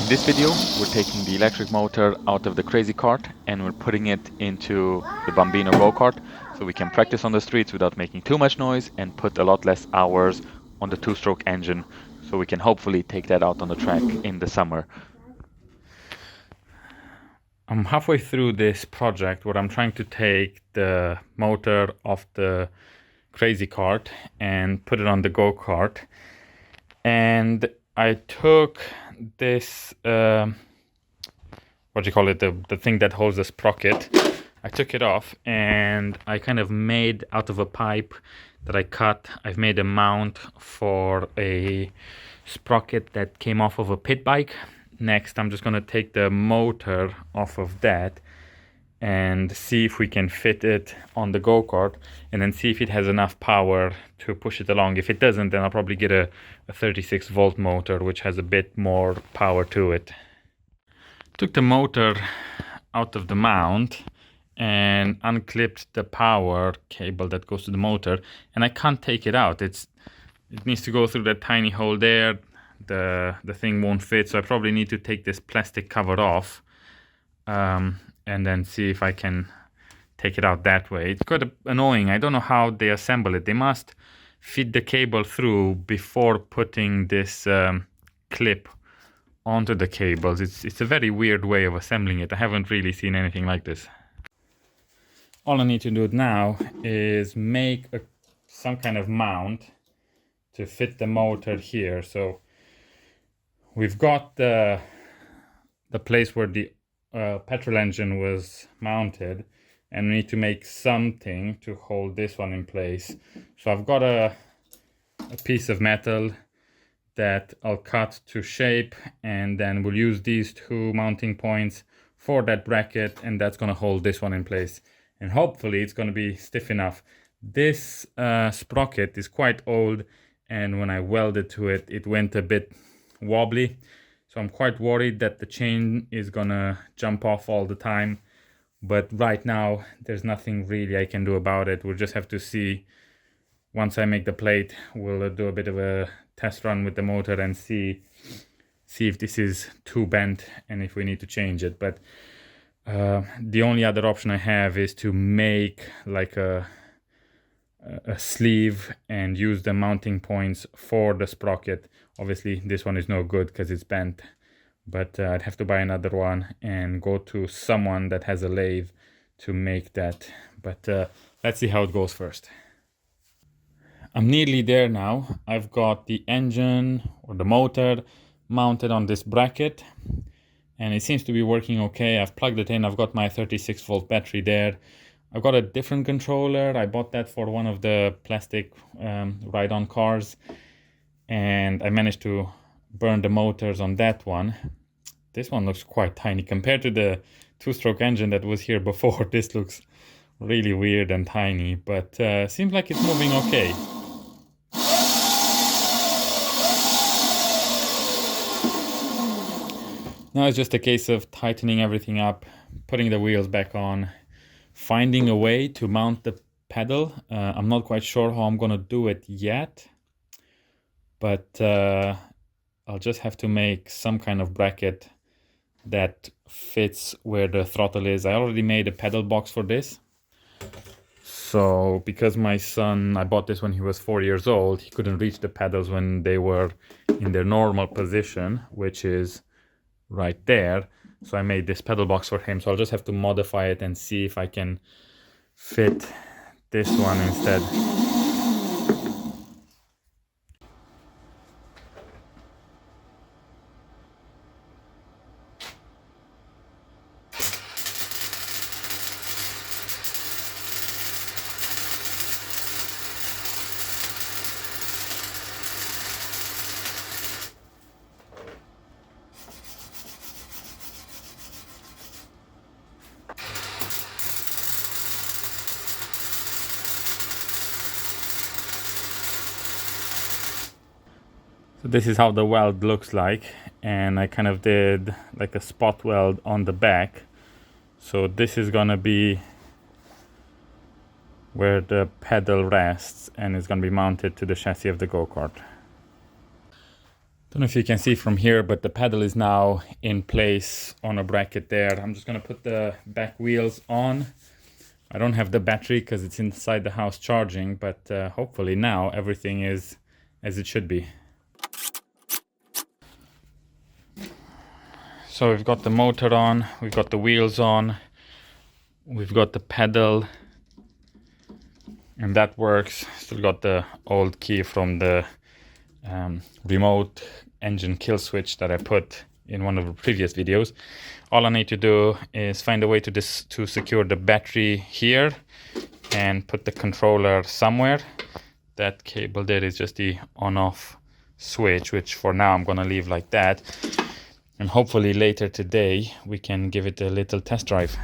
In this video, we're taking the electric motor out of the crazy cart and we're putting it into the Bambino go-kart so we can practice on the streets without making too much noise and put a lot less hours on the two-stroke engine so we can hopefully take that out on the track in the summer. I'm halfway through this project where I'm trying to take the motor off the crazy cart and put it on the go-kart, and I took this what do you call it, the thing that holds the sprocket. I took it off and I kind of made out of a pipe that I cut, I've made a mount for a sprocket that came off of a pit bike. Next, I'm just going to take the motor off of that and see if we can fit it on the go-kart and then see if it has enough power to push it along. If it doesn't, then I'll probably get a 36 volt motor, which has a bit more power to it. Took the motor out of the mount and unclipped the power cable that goes to the motor, and I can't take it out. It needs to go through that tiny hole there. The thing won't fit, so I probably need to take this plastic cover off and then see if I can take it out that way. It's quite annoying. I don't know how they assemble it. They must feed the cable through before putting this clip onto the cables. It's a very weird way of assembling it. I haven't really seen anything like this. All I need to do now is make some kind of mount to fit the motor here. So we've got the place where the petrol engine was mounted, and we need to make something to hold this one in place. So I've got a piece of metal that I'll cut to shape, and then we'll use these two mounting points for that bracket, and that's going to hold this one in place. And hopefully it's going to be stiff enough. This sprocket is quite old, and when I welded to it, it went a bit wobbly. So I'm quite worried that the chain is gonna jump off all the time. But right now, there's nothing really I can do about it. We'll just have to see. Once I make the plate, we'll do a bit of a test run with the motor and see if this is too bent and if we need to change it. But the only other option I have is to make like a sleeve and use the mounting points for the sprocket. Obviously this one is no good because it's bent, but I'd have to buy another one and go to someone that has a lathe to make that. But let's see how it goes first. I'm nearly there now. I've got the engine or the motor mounted on this bracket and it seems to be working okay. I've plugged it in. I've got my 36 volt battery there. I've got a different controller. I bought that for one of the plastic ride-on cars, and I managed to burn the motors on that one. This one looks quite tiny compared to the two-stroke engine that was here before. This looks really weird and tiny, but seems like it's moving okay. Now it's just a case of tightening everything up, putting the wheels back on, finding a way to mount the pedal. I'm not quite sure how I'm gonna do it yet, but I'll just have to make some kind of bracket that fits where the throttle is. I already made a pedal box for this. So because my son, I bought this when he was 4 years old, he couldn't reach the pedals when they were in their normal position, which is right there. So I made this pedal box for him. So I'll just have to modify it and see if I can fit this one instead. So this is how the weld looks like, and I kind of did like a spot weld on the back. So this is gonna be where the pedal rests and it's gonna be mounted to the chassis of the go-kart. Don't know if you can see from here, but the pedal is now in place on a bracket there. I'm just gonna put the back wheels on. I don't have the battery because it's inside the house charging, but hopefully now everything is as it should be. So we've got the motor on, we've got the wheels on, we've got the pedal, and that works. Still got the old key from the remote engine kill switch that I put in one of the previous videos. All I need to do is find a way to secure the battery here and put the controller somewhere. That cable there is just the on-off switch, which for now I'm gonna leave like that. And hopefully later today we can give it a little test drive.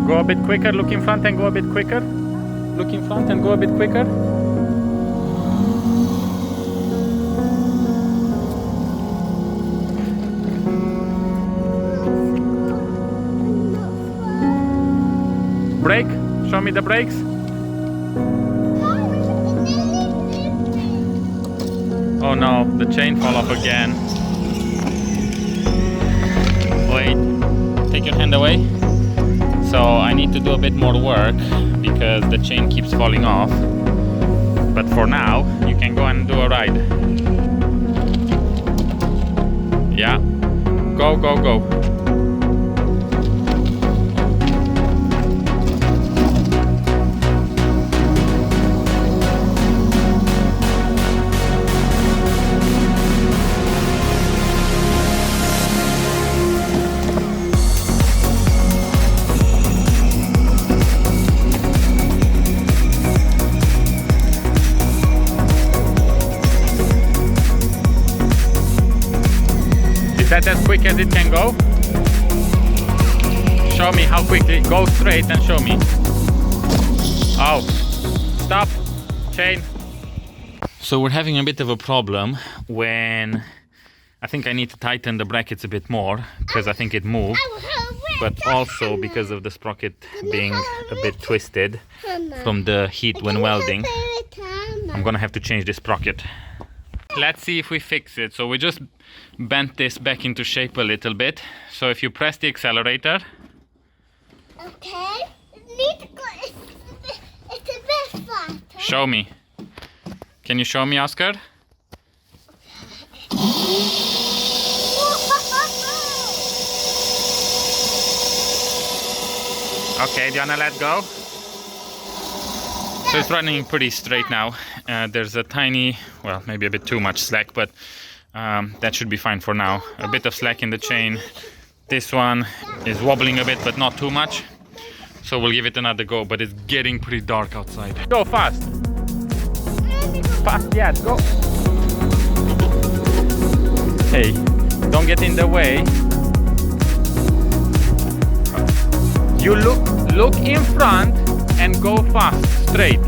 Go a bit quicker, look in front and go a bit quicker. Look in front and go a bit quicker. Brake, show me the brakes. Oh no, the chain fell off again. Wait, take your hand away. So I need to do a bit more work because the chain keeps falling off. But for now, you can go and do a ride. Yeah, go, go, go. Is that as quick as it can go? Show me how quickly. Go straight and show me. Oh, stop, chain. So we're having a bit of a problem when I think I need to tighten the brackets a bit more because I think it moved, but also because of the sprocket being a bit twisted from the heat when welding. I'm gonna have to change this sprocket. Let's see if we fix it. So we just bent this back into shape a little bit. So if you press the accelerator. Okay. It's a bit flat. Show me. Can you show me, Oscar? Okay, do you wanna let go? So it's running pretty straight now. There's a tiny, well, maybe a bit too much slack, but that should be fine for now. A bit of slack in the chain. This one is wobbling a bit, but not too much. So we'll give it another go, but it's getting pretty dark outside. Go fast. Fast, yes, go. Hey, don't get in the way. You look in front and go fast, straight.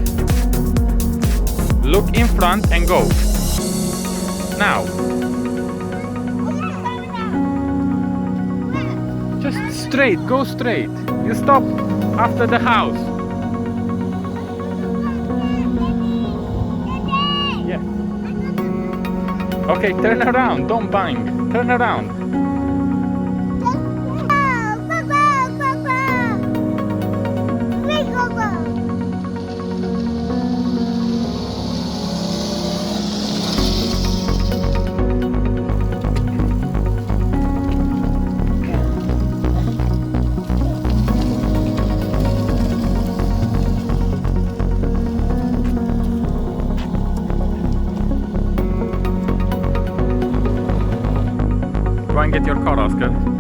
Look in front and go. Now. Just straight, go straight. You stop after the house. Yeah. Okay, turn around, don't bang. Turn around. Go and get your car, Oscar.